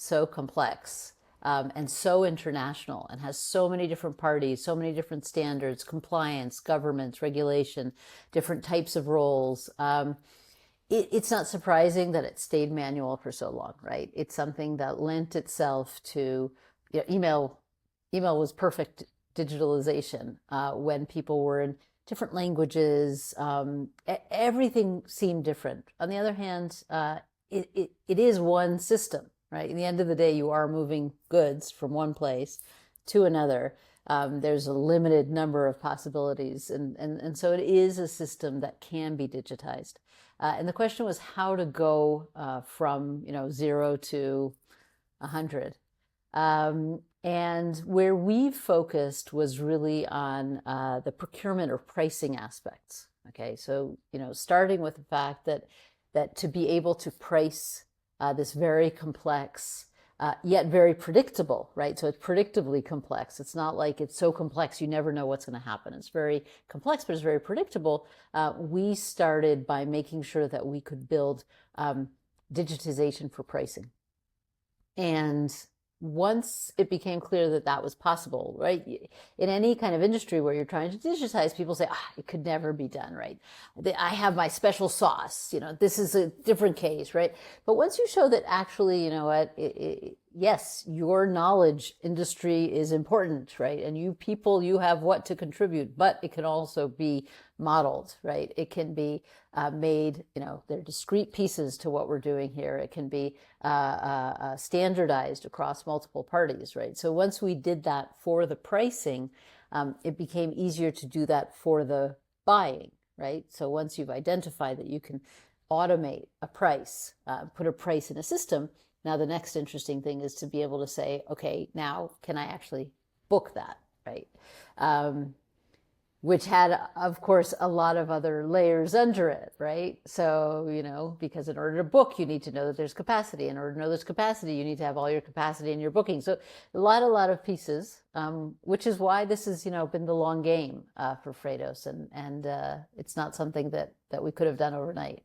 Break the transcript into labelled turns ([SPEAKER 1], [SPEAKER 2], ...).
[SPEAKER 1] so complex and so international and has so many different parties, so many different standards, compliance, governments, regulation, different types of roles. It's not surprising that it stayed manual for so long, right? It's something that lent itself to, email. Email was perfect digitalization when people were in different languages. Everything seemed different. On the other hand, it is one system, right? In the end of the day, you are moving goods from one place to another. There's a limited number of possibilities, and so it is a system that can be digitized. And the question was how to go from 0 to 100. And where we focused was really on the procurement or pricing aspects. Okay, so starting with the fact that to be able to price this very complex yet very predictable, right? So it's predictably complex. It's not like it's so complex you never know what's going to happen. It's very complex, but it's very predictable. We started by making sure that we could build digitization for pricing. And once it became clear that that was possible, right? In any kind of industry where you're trying to digitize, people say, it could never be done, right? I have my special sauce, this is a different case, right? But once you show that actually, yes, your knowledge industry is important, right? And you have what to contribute, but it can also be modeled, right? It can be made, they're discrete pieces to what we're doing here. It can be standardized across multiple parties, right? So once we did that for the pricing, it became easier to do that for the buying, right? So once you've identified that you can automate a price, put a price in a system, now the next interesting thing is to be able to say, okay, now can I actually book that, right? Which had, of course, a lot of other layers under it, right? So, because in order to book, you need to know that there's capacity. In order to know there's capacity, you need to have all your capacity in your booking. So a lot of pieces, which is why this has, been the long game for Freightos. And it's not something that we could have done overnight.